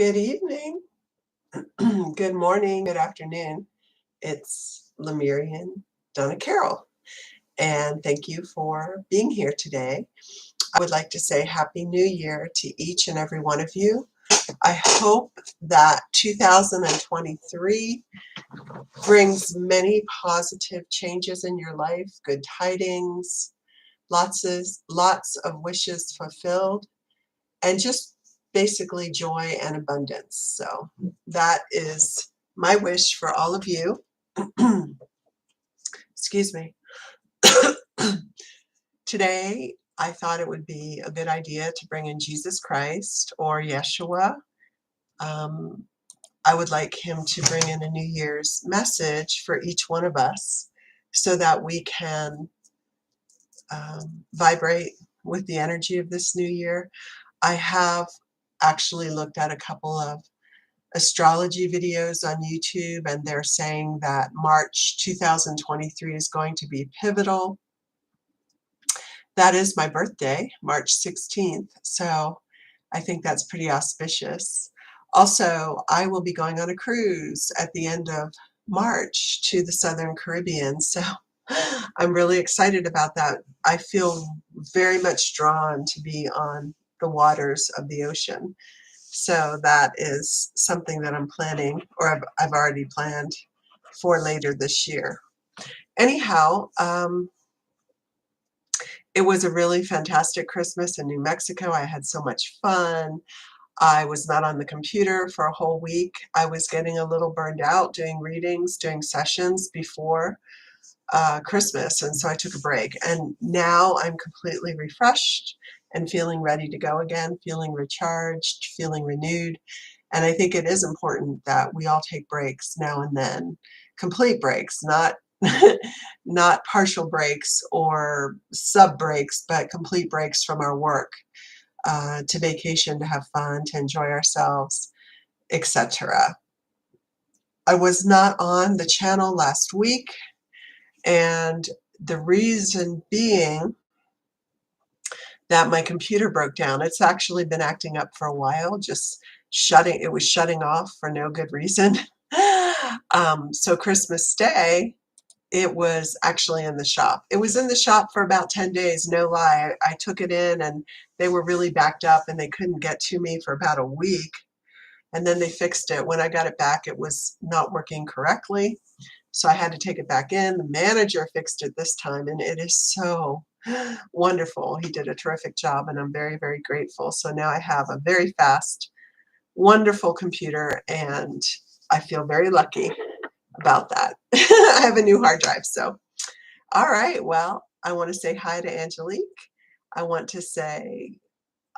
Good evening, good morning, good afternoon. It's Lemurian Donna Carol, and thank you for being here today. I would like to say Happy New Year to each and every one of you. I hope that 2023 brings many positive changes in your life, good tidings, lots of wishes fulfilled, and just basically joy and abundance. So that is my wish for all of you. Excuse me. Today, I thought it would be a good idea to bring in Jesus Christ or Yeshua. I would like him to bring in a New Year's message for each one of us so that we can vibrate with the energy of this new year. I have actually looked at a couple of astrology videos on YouTube, and they're saying that March 2023 is going to be pivotal. That is my birthday, March 16th, so I think that's pretty auspicious. Also, I will be going on a cruise at the end of March to the Southern Caribbean, so I'm really excited about that. I feel very much drawn to be on the waters of the ocean. So that is something that I'm planning, or I've already planned for later this year. Anyhow, it was a really fantastic Christmas in New Mexico. I had so much fun. I was not on the computer for a whole week. I was getting a little burned out doing readings, doing sessions before Christmas, and so I took a break. And now I'm completely refreshed and feeling ready to go again, feeling recharged, feeling renewed. And I think it is important that we all take breaks now and then, complete breaks, not not partial breaks or sub breaks, but complete breaks from our work, to vacation, to have fun, to enjoy ourselves, etc. I was not on the channel last week, and the reason being that my computer broke down. It's actually been acting up for a while, it was shutting off for no good reason. So Christmas Day, it was actually in the shop. It was in the shop for about 10 days, no lie. I took it in and they were really backed up and they couldn't get to me for about a week. And then they fixed it. When I got it back, it was not working correctly. So I had to take it back in. The manager fixed it this time, and it is so wonderful. He did a terrific job, and I'm very, very grateful. So now I have a very fast, wonderful computer, and I feel very lucky about that. I have a new hard drive. So, all right. Well, I want to say hi to Angelique. I want to say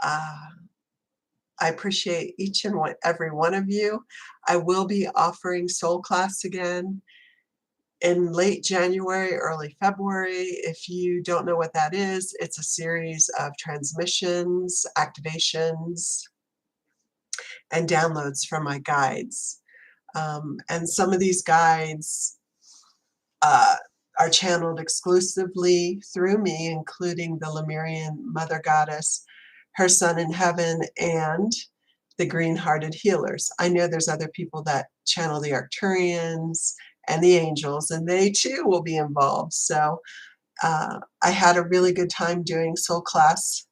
I appreciate each and every one of you. I will be offering soul class again in late January, early February. If you don't know what that is, it's a series of transmissions, activations, and downloads from my guides. And some of these guides are channeled exclusively through me, including the Lemurian Mother Goddess, her son in heaven, and the green-hearted healers. I know there's other people that channel the Arcturians and the angels, and they too will be involved. So I had a really good time doing soul class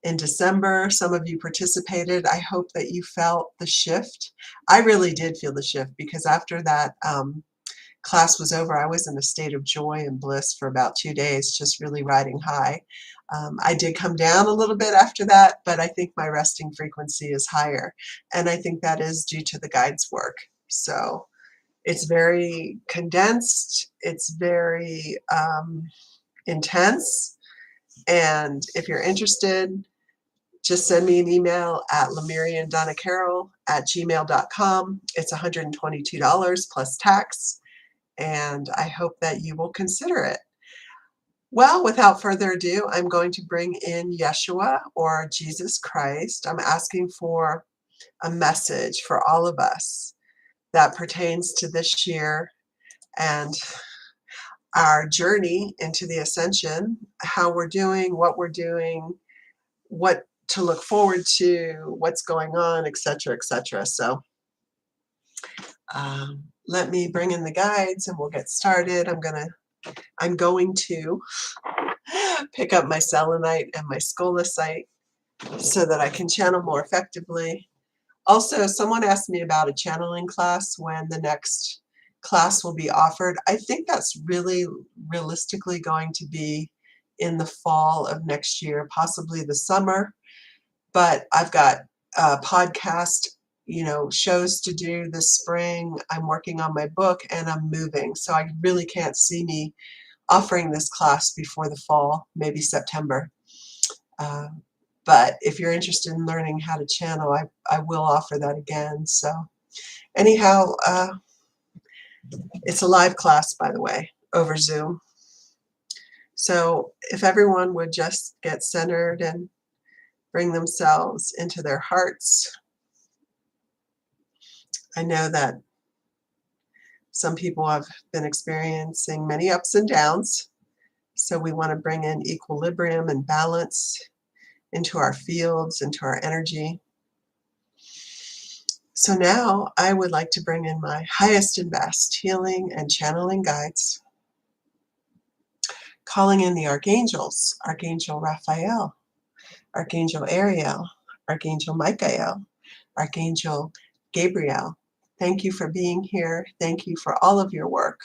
in December. Some of you participated. I hope that you felt the shift. I really did feel the shift, because after that class was over, I was in a state of joy and bliss for about 2 days, just really riding high. I did come down a little bit after that, but I think my resting frequency is higher, and I think that is due to the guides' work. So it's very condensed, it's very intense, and if you're interested, just send me an email at lemuriandonnacarol@gmail.com. It's $122 plus tax, and I hope that you will consider it. Well, without further ado, I'm going to bring in Yeshua, or Jesus Christ. I'm asking for a message for all of us that pertains to this year and our journey into the ascension, how we're doing, what to look forward to, what's going on, etc., etc. So let me bring in the guides and we'll get started. I'm going to pick up my selenite and my scolecite so that I can channel more effectively. Also, someone asked me about a channeling class, when the next class will be offered. I think that's really realistically going to be in the fall of next year, possibly the summer. But I've got podcast, shows to do this spring. I'm working on my book and I'm moving. So I really can't see me offering this class before the fall, maybe September. But if you're interested in learning how to channel, I will offer that again. So anyhow, it's a live class, by the way, over Zoom. So if everyone would just get centered and bring themselves into their hearts. I know that some people have been experiencing many ups and downs. So we want to bring in equilibrium and balance into our fields, into our energy. So now I would like to bring in my highest and best healing and channeling guides, calling in the archangels, Archangel Raphael, Archangel Ariel, Archangel Michael, Archangel Gabriel. Thank you for being here. Thank you for all of your work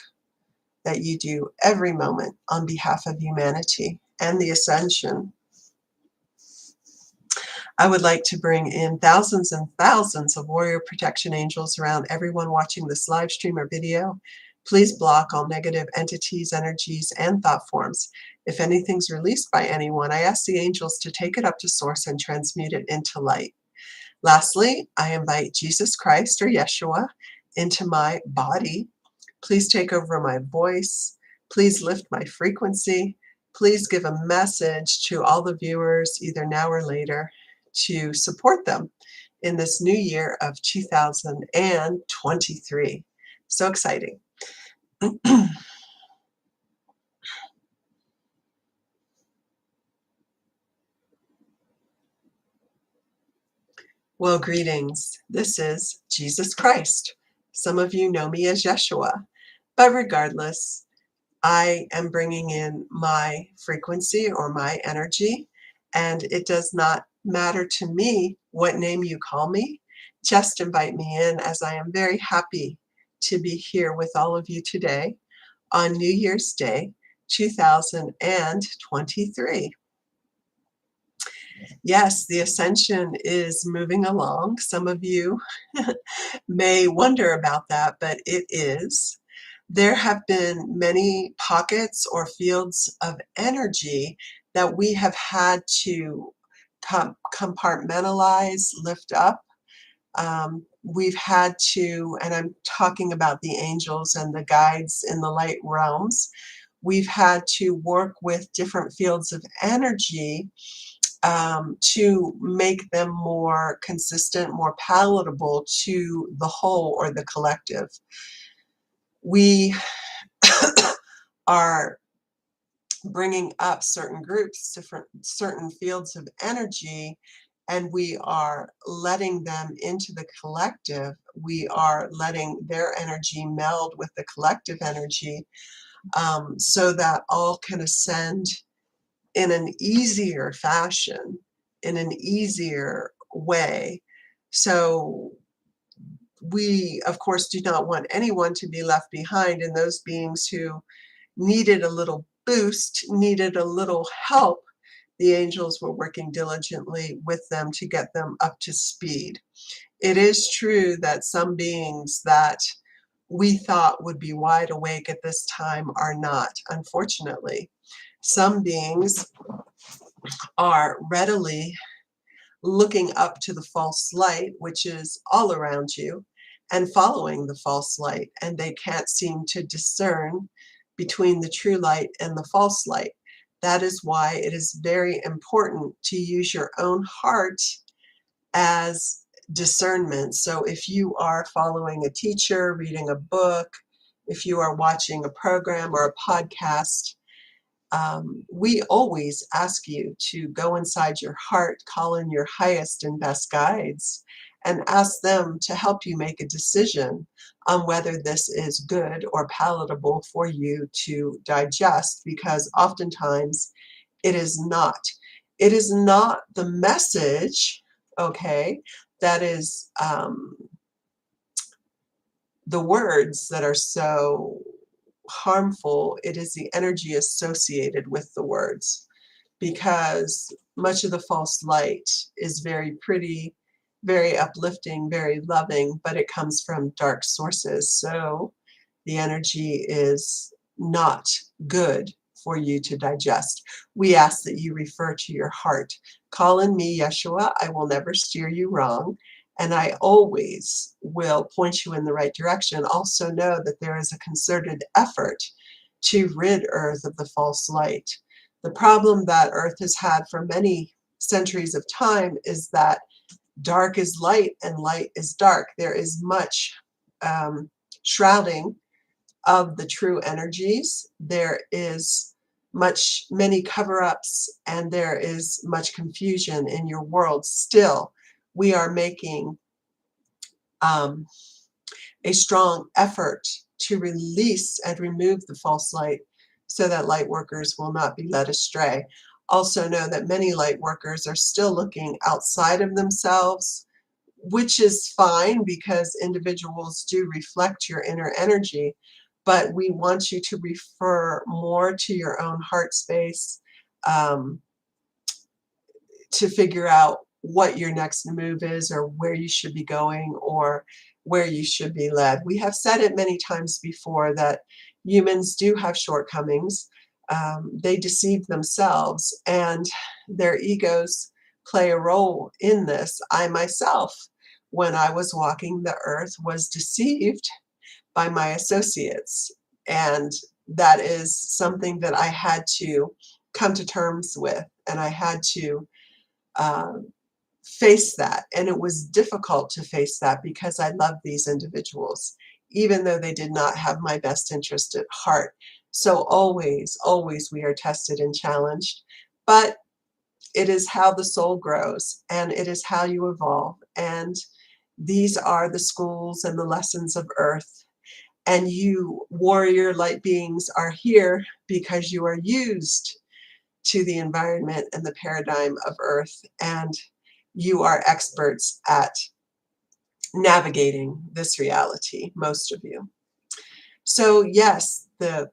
that you do every moment on behalf of humanity and the ascension. I would like to bring in thousands and thousands of warrior protection angels around everyone watching this live stream or video. Please block all negative entities, energies, and thought forms. If anything's released by anyone, I ask the angels to take it up to source and transmute it into light. Lastly, I invite Jesus Christ or Yeshua into my body. Please take over my voice. Please lift my frequency. Please give a message to all the viewers, either now or later, to support them in this new year of 2023. So exciting. Well, greetings. This is Jesus Christ. Some of you know me as Yeshua, but regardless, I am bringing in my frequency or my energy, and it does not matter to me what name you call me. Just invite me in, as I am very happy to be here with all of you today on New Year's Day, 2023. Yes, the ascension is moving along. Some of you may wonder about that, but it is. There have been many pockets or fields of energy that we have had to compartmentalize, lift up. We've had to, and I'm talking about the angels and the guides in the light realms, we've had to work with different fields of energy to make them more consistent, more palatable to the whole or the collective. We are bringing up certain groups, certain fields of energy, and we are letting them into the collective. We are letting their energy meld with the collective energy, so that all can ascend in an easier fashion, in an easier way. So we, of course, do not want anyone to be left behind, and those beings who needed a little boost, needed a little help, the angels were working diligently with them to get them up to speed. It is true that some beings that we thought would be wide awake at this time are not, unfortunately. Some beings are readily looking up to the false light, which is all around you, and following the false light, and they can't seem to discern between the true light and the false light. That is why it is very important to use your own heart as discernment. So if you are following a teacher, reading a book, if you are watching a program or a podcast, We always ask you to go inside your heart, call in your highest and best guides, and ask them to help you make a decision on whether this is good or palatable for you to digest, because oftentimes it is not. It is not the message, okay, that is the words that are so harmful. It is the energy associated with the words, because much of the false light is very pretty, very uplifting, very loving, but it comes from dark sources. So the energy is not good for you to digest. We ask that you refer to your heart. Call in me, Yeshua. I will never steer you wrong, and I always will point you in the right direction. Also know that there is a concerted effort to rid Earth of the false light. The problem that Earth has had for many centuries of time is that dark is light and light is dark. There is much shrouding of the true energies. There is many cover-ups, and there is much confusion in your world. Still, we are making a strong effort to release and remove the false light so that light workers will not be led astray. Also know that many light workers are still looking outside of themselves, which is fine because individuals do reflect your inner energy, but we want you to refer more to your own heart space, to figure out what your next move is, or where you should be going, or where you should be led. We have said it many times before that humans do have shortcomings. They deceive themselves, and their egos play a role in this. I myself, when I was walking the earth, was deceived by my associates, and that is something that I had to come to terms with, and I had to face that. And it was difficult to face that because I love these individuals, even though they did not have my best interest at heart. So always, always we are tested and challenged, but it is how the soul grows, and it is how you evolve. And these are the schools and the lessons of Earth. And you warrior light beings are here because you are used to the environment and the paradigm of Earth, and you are experts at navigating this reality, most of you. So yes, the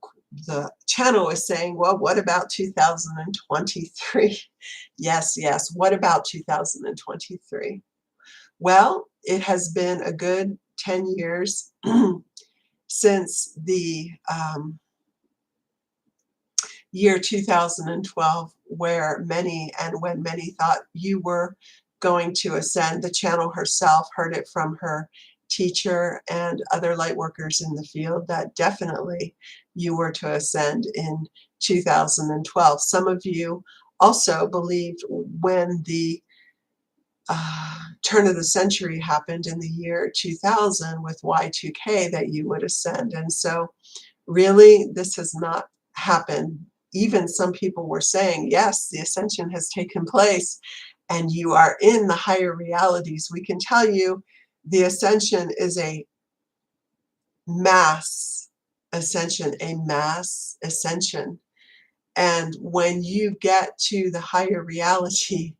channel is saying, well, what about 2023? Yes, what about 2023? Well, it has been a good 10 years since the year 2012, where when many thought you were going to ascend. The channel herself heard it from her teacher and other light workers in the field that definitely you were to ascend in 2012. Some of you also believed when the turn of the century happened in the year 2000 with Y2K that you would ascend. And so really, this has not happened. Even some people were saying, yes, the ascension has taken place and you are in the higher realities. We can tell you the ascension is a mass ascension, a mass ascension. And when you get to the higher reality,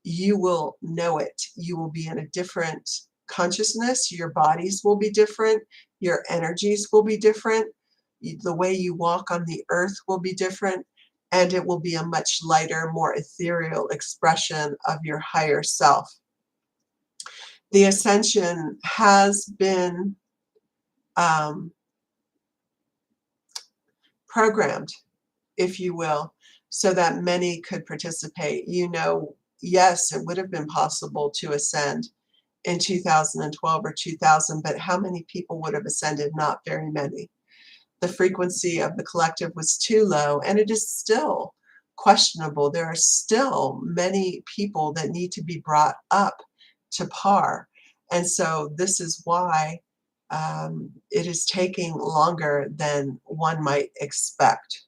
you will know it. You will be in a different consciousness. Your bodies will be different. Your energies will be different. The way you walk on the earth will be different. And it will be a much lighter, more ethereal expression of your higher self. The ascension has been programmed, if you will, so that many could participate. You know, yes, it would have been possible to ascend in 2012 or 2000, but how many people would have ascended? Not very many. The frequency of the collective was too low, and it is still questionable. There are still many people that need to be brought up to par. And so this is why it is taking longer than one might expect.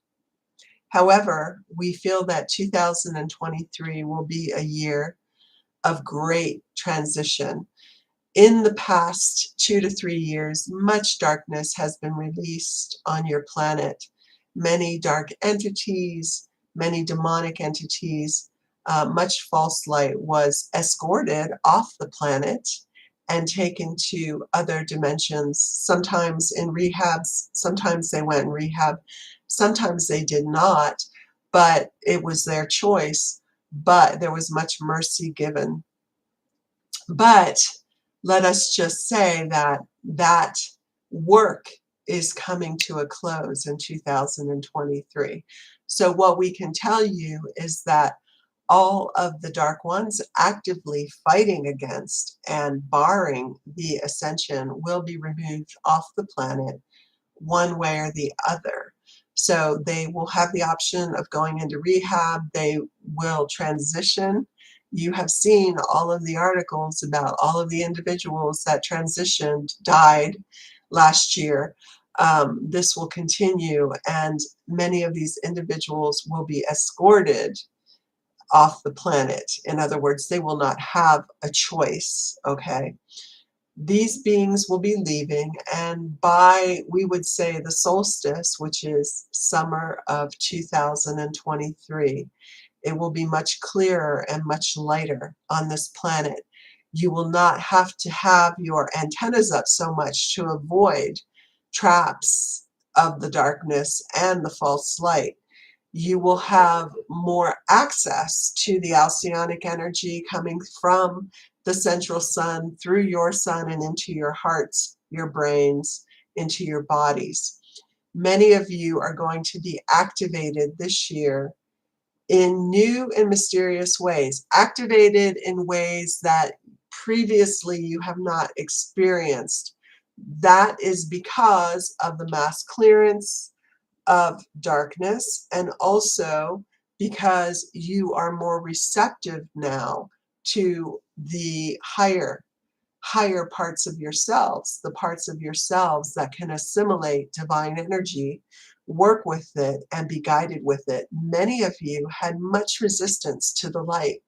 However, we feel that 2023 will be a year of great transition. In the past 2 to 3 years, much darkness has been released on your planet. Many dark entities, many demonic entities, much false light was escorted off the planet and taken to other dimensions, sometimes in rehabs, sometimes they went in rehab, sometimes they did not, but it was their choice, but there was much mercy given. But let us just say that that work is coming to a close in 2023. So what we can tell you is that all of the dark ones actively fighting against and barring the ascension will be removed off the planet one way or the other. So they will have the option of going into rehab. They will transition. You have seen all of the articles about all of the individuals that transitioned, died last year. This will continue, and many of these individuals will be escorted off the planet. In other words, they will not have a choice, okay? These beings will be leaving, and by, we would say, the solstice, which is summer of 2023, it will be much clearer and much lighter on this planet. You will not have to have your antennas up so much to avoid traps of the darkness and the false light. You will have more access to the Alcyonic energy coming from the central sun, through your sun and into your hearts, your brains, into your bodies. Many of you are going to be activated this year in new and mysterious ways, activated in ways that previously you have not experienced. That is because of the mass clearance of darkness, and also because you are more receptive now to the higher parts of yourselves, the parts of yourselves that can assimilate divine energy, work with it, and be guided with it. Many of you had much resistance to the light,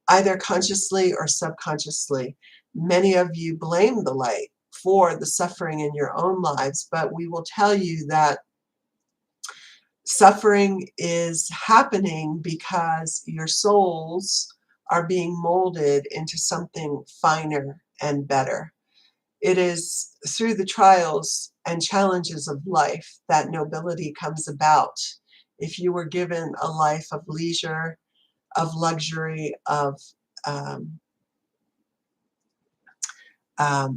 either consciously or subconsciously. Many of you blame the light for the suffering in your own lives, but we will tell you that suffering is happening because your souls are being molded into something finer and better. It is through the trials and challenges of life that nobility comes about. If you were given a life of leisure, of luxury, of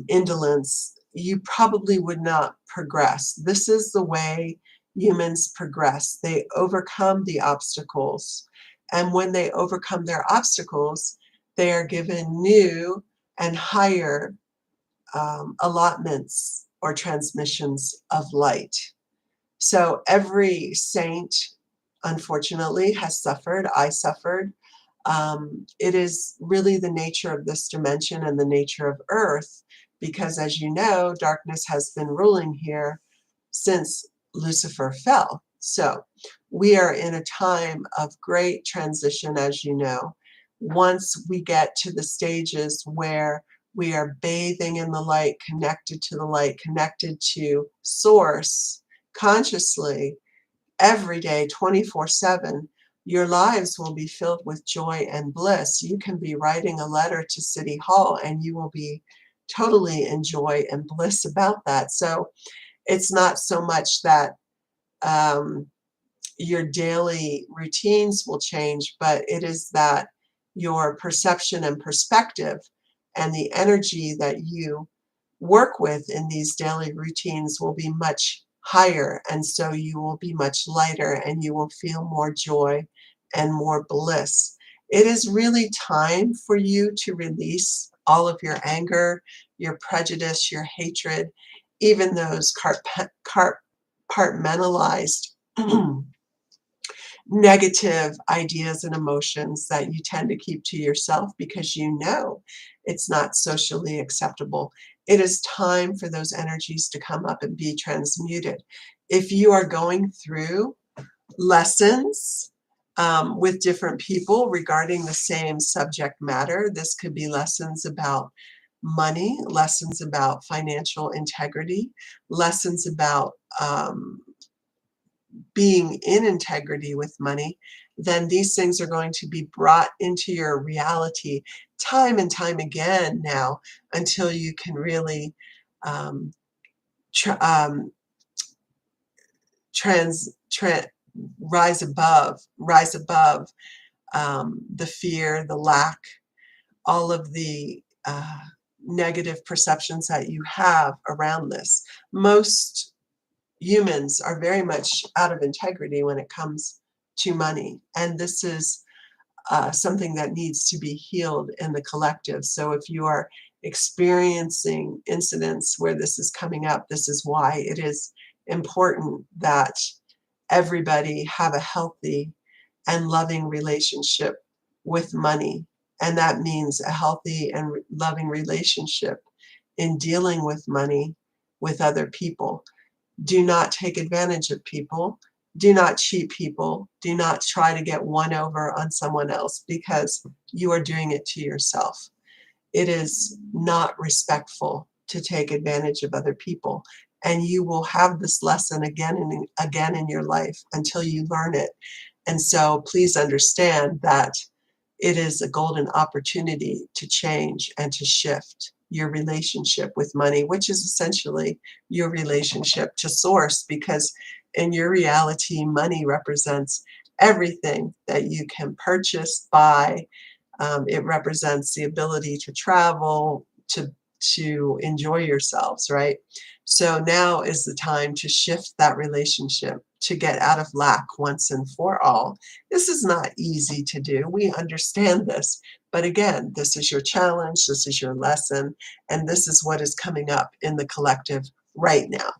indolence, you probably would not progress. This is the way humans progress. They overcome the obstacles. And when they overcome their obstacles, they are given new and higher allotments or transmissions of light. So every saint, unfortunately, has suffered. I suffered. It is really the nature of this dimension and the nature of Earth, because as you know, darkness has been ruling here since Lucifer fell. So we are in a time of great transition, as you know. Once we get to the stages where we are bathing in the light, connected to the light, connected to Source consciously, every day, 24/7, your lives will be filled with joy and bliss. You can be writing a letter to City Hall and you will be totally in joy and bliss about that. So it's not so much that your daily routines will change, but it is that your perception and perspective and the energy that you work with in these daily routines will be much higher, and so you will be much lighter and you will feel more joy and more bliss. It is really time for you to release all of your anger, your prejudice, your hatred, even those compartmentalized negative ideas and emotions that you tend to keep to yourself because you know it's not socially acceptable. It is time for those energies to come up and be transmuted. If you are going through lessons with different people regarding the same subject matter. This could be lessons about money, lessons about financial integrity, lessons about being in integrity with money. Then these things are going to be brought into your reality time and time again now until you can really um, tr- um, rise above the fear, the lack, all of the negative perceptions that you have around this. Most humans are very much out of integrity when it comes to money, and this is something that needs to be healed in the collective. So if you are experiencing incidents where this is coming up, this is why it is important that everybody have a healthy and loving relationship with money. And that means a healthy and loving relationship in dealing with money with other people. Do not take advantage of people. Do not cheat people. Do not try to get one over on someone else, because you are doing it to yourself. It is not respectful to take advantage of other people. And you will have this lesson again and again in your life until you learn it. And so please understand that it is a golden opportunity to change and to shift your relationship with money, which is essentially your relationship to source, because in your reality, money represents everything that you can purchase, buy. It represents the ability to travel, to enjoy yourselves, right? So now is the time to shift that relationship, to get out of lack once and for all. This is not easy to do. We understand this. But again, this is your challenge, this is your lesson, and this is what is coming up in the collective right now.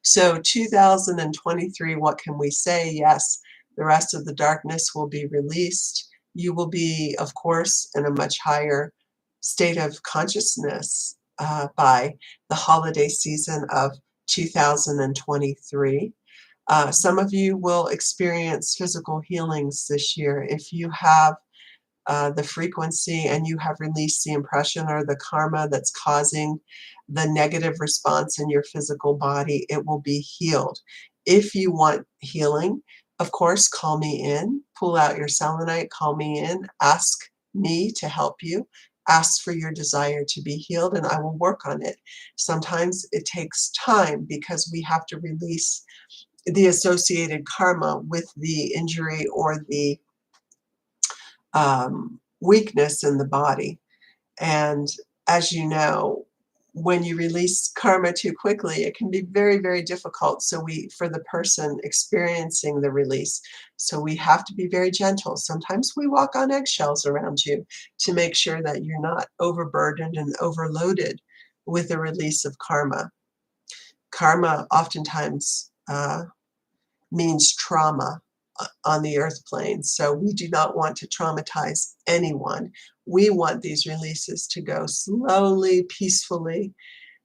So 2023, what can we say? Yes, the rest of the darkness will be released. You will be, of course, in a much higher state of consciousness by the holiday season of 2023. Some of you will experience physical healings this year. If you have the frequency and you have released the impression or the karma that's causing the negative response in your physical body, it will be healed. If you want healing, of course, call me in, pull out your selenite, call me in, ask me to help you, ask for your desire to be healed, and I will work on it. Sometimes it takes time because we have to release the associated karma with the injury or the weakness in the body. And as you know, when you release karma too quickly, it can be very, very difficult. So for the person experiencing the release, so we have to be very gentle. Sometimes we walk on eggshells around you to make sure that you're not overburdened and overloaded with the release of karma. Karma oftentimes means trauma on the earth plane. So we do not want to traumatize anyone. We want these releases to go slowly, peacefully,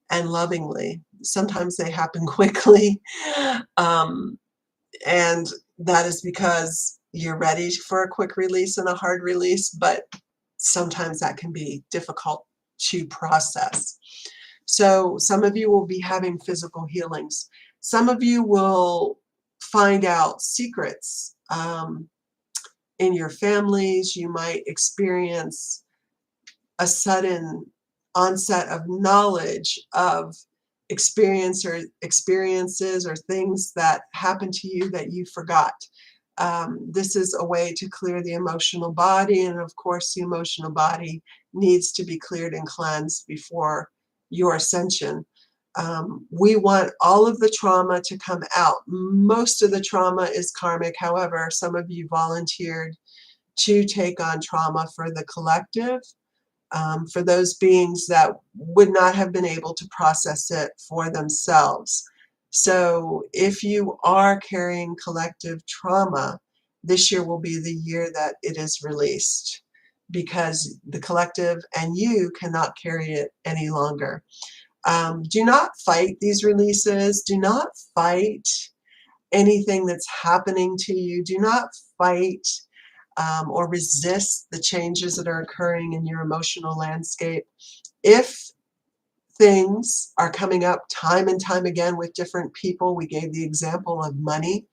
and lovingly. Sometimes they happen quickly, and that is because you're ready for a quick release and a hard release, but sometimes that can be difficult to process. So some of you will be having physical healings. Some of you will find out secrets in your families. You might experience a sudden onset of knowledge of experiences or things that happened to you that you forgot. This is a way to clear the emotional body, and of course the emotional body needs to be cleared and cleansed before your ascension. We want all of the trauma to come out. Most of the trauma is karmic. However, some of you volunteered to take on trauma for the collective, for those beings that would not have been able to process it for themselves. So if you are carrying collective trauma, this year will be the year that it is released, because the collective and you cannot carry it any longer. Do not fight these releases. Do not fight anything that's happening to you. Do not fight or resist the changes that are occurring in your emotional landscape. If things are coming up time and time again with different people, we gave the example of money,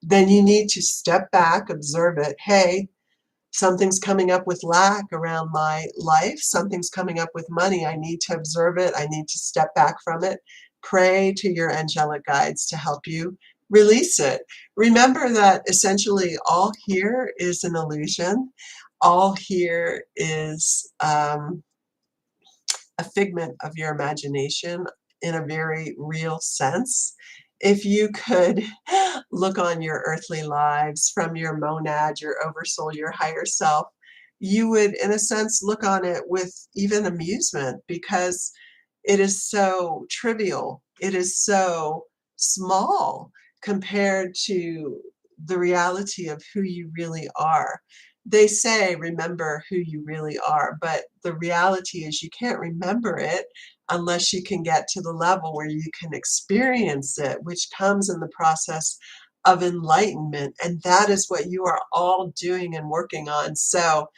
then you need to step back, observe it. Hey, something's coming up with lack around my life. Something's coming up with money. I need to observe it. I need to step back from it. Pray to your angelic guides to help you release it. Remember that essentially all here is an illusion. All here is a figment of your imagination in a very real sense. If you could look on your earthly lives from your monad, your oversoul, your higher self, you would, in a sense, look on it with even amusement because it is so trivial. It is so small compared to the reality of who you really are. They say, remember who you really are, but the reality is you can't remember it unless you can get to the level where you can experience it, which comes in the process of enlightenment. And that is what you are all doing and working on. So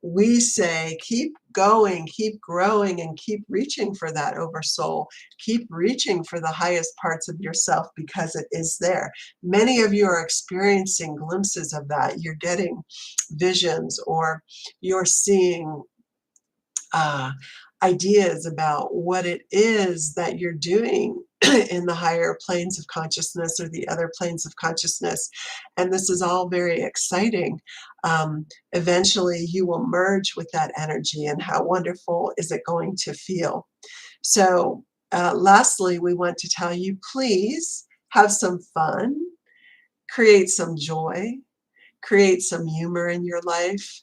we say, keep going, keep growing, and keep reaching for that oversoul. Keep reaching for the highest parts of yourself because it is there. Many of you are experiencing glimpses of that. You're getting visions, or you're seeing uh, ideas about what it is that you're doing in the higher planes of consciousness or the other planes of consciousness. And this is all very exciting. Eventually, you will merge with that energy, and how wonderful is it going to feel? So, lastly, we want to tell you, please have some fun, create some joy, create some humor in your life.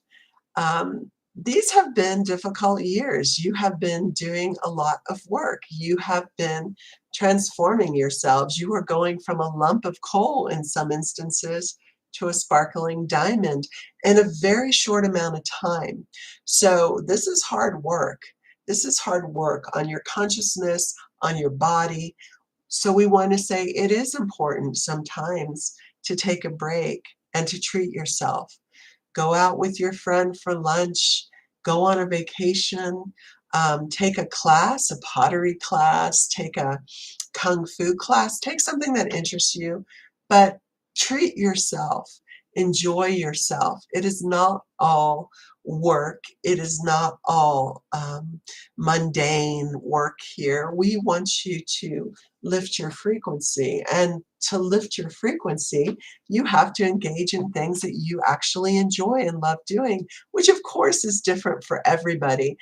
These have been difficult years. You have been doing a lot of work. You have been transforming yourselves. You are going from a lump of coal in some instances to a sparkling diamond in a very short amount of time. So this is hard work. This is hard work on your consciousness, on your body. So we want to say it is important sometimes to take a break and to treat yourself. Go out with your friend for lunch, go on a vacation, take a class, a pottery class, take a kung fu class, take something that interests you, but treat yourself, enjoy yourself. It is not all work. It is not all mundane work here. We want you to lift your frequency, and to lift your frequency, you have to engage in things that you actually enjoy and love doing, which of course is different for everybody.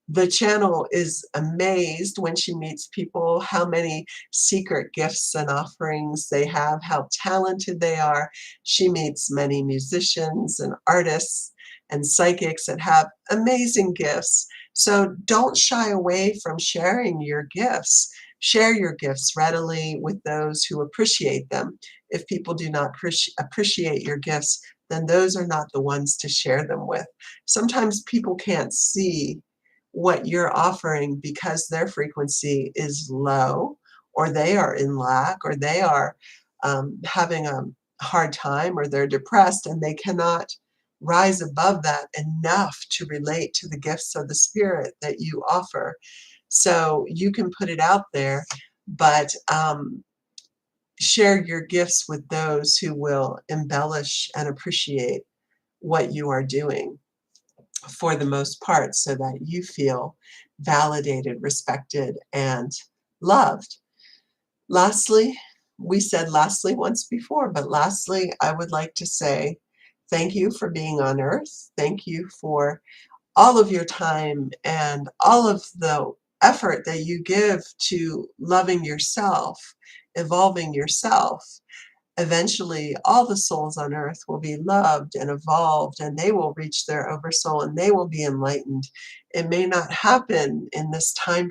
The channel is amazed when she meets people how many secret gifts and offerings they have, how talented they are. She meets many musicians and artists and psychics that have amazing gifts. So don't shy away from sharing your gifts. Share your gifts readily with those who appreciate them. If people do not appreciate your gifts, then those are not the ones to share them with. Sometimes people can't see what you're offering because their frequency is low, or they are in lack, or they are having a hard time, or they're depressed and they cannot rise above that enough to relate to the gifts of the spirit that you offer. So you can put it out there, but share your gifts with those who will embellish and appreciate what you are doing for the most part, so that you feel validated, respected, and loved. Lastly, we said lastly once before, but lastly, I would like to say thank you for being on Earth. Thank you for all of your time and all of the effort that you give to loving yourself, evolving yourself. Eventually, all the souls on earth will be loved and evolved, and they will reach their oversoul, and they will be enlightened. It may not happen in this time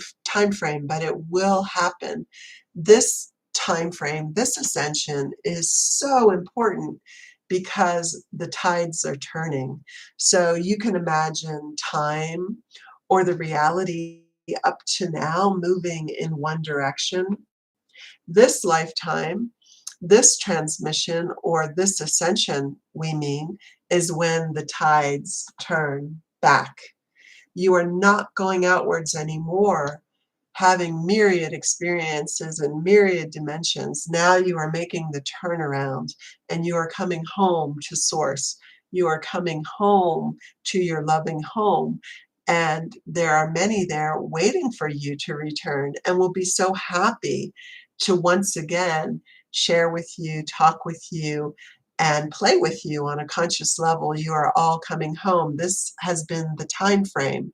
frame, but it will happen. This time frame, this ascension is so important because the tides are turning. So you can imagine time, or the reality up to now, moving in one direction. This lifetime, This transmission, or this ascension, we mean, is when the tides turn back. You are not going outwards anymore, having myriad experiences and myriad dimensions. Now you are making the turnaround, and you are coming home to source. You are coming home to your loving home. And there are many there waiting for you to return, and will be so happy to once again share with you, talk with you, and play with you on a conscious level. You are all coming home. This has been the time frame,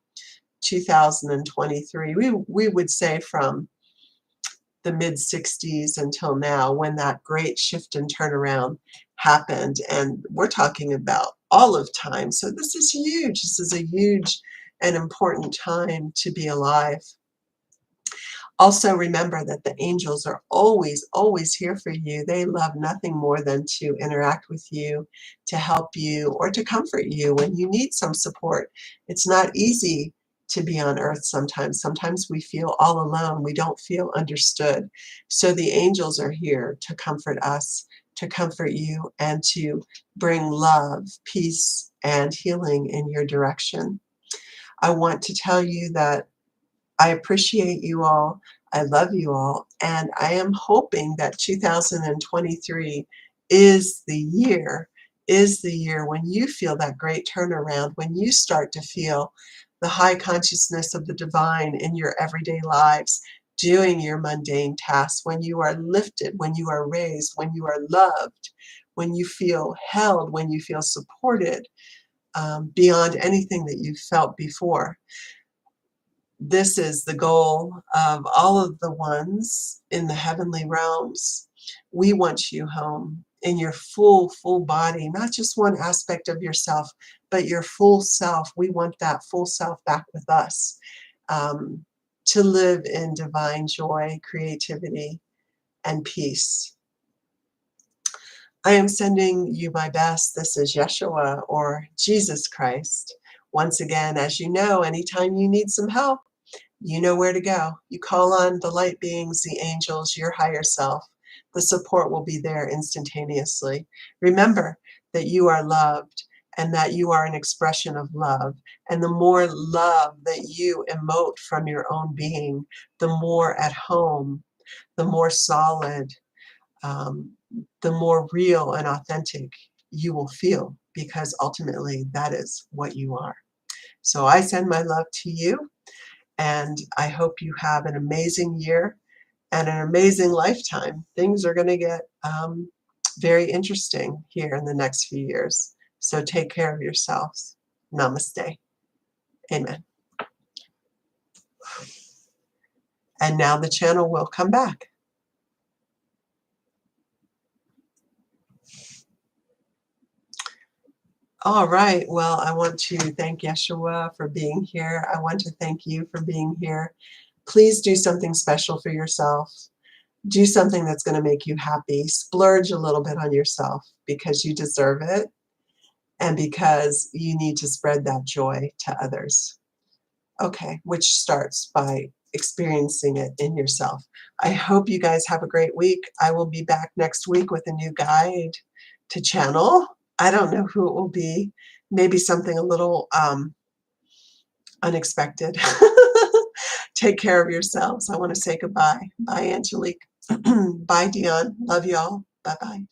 2023. We would say from the mid-60s until now, when that great shift and turnaround happened. And we're talking about all of time. So this is huge. This is a huge and important time to be alive. Also remember that the angels are always, always here for you. They love nothing more than to interact with you, to help you, or to comfort you when you need some support. It's not easy to be on earth sometimes. Sometimes we feel all alone. We don't feel understood. So the angels are here to comfort us, to comfort you, and to bring love, peace, and healing in your direction. I want to tell you that I appreciate you all. I love you all. And I am hoping that 2023 is the year, when you feel that great turnaround, when you start to feel the high consciousness of the divine in your everyday lives, doing your mundane tasks, when you are lifted, when you are raised, when you are loved, when you feel held, when you feel supported, beyond anything that you've felt before. This is the goal of all of the ones in the heavenly realms. We want you home in your full body, not just one aspect of yourself, but your full self. We want that full self back with us, to live in divine joy, creativity, and peace. I am sending you my best. This is Yeshua, or Jesus Christ. Once again, as you know, anytime you need some help, you know where to go. You call on the light beings, the angels, your higher self. The support will be there instantaneously. Remember that you are loved, and that you are an expression of love. And the more love that you emote from your own being, the more at home, the more solid, the more real and authentic you will feel, because ultimately that is what you are. So I send my love to you, and I hope you have an amazing year and an amazing lifetime. Things are going to get very interesting here in the next few years. So take care of yourselves. Namaste. Amen. And now the channel will come back. All right. Well, I want to thank Yeshua for being here. I want to thank you for being here. Please do something special for yourself. Do something that's going to make you happy. Splurge a little bit on yourself, because you deserve it, and because you need to spread that joy to others. Okay, which starts by experiencing it in yourself. I hope you guys have a great week. I will be back next week with a new guide to channel. I don't know who it will be. Maybe something a little unexpected. Take care of yourselves. I want to say goodbye. Bye, Angelique. Bye, Dion. Love y'all. Bye-bye.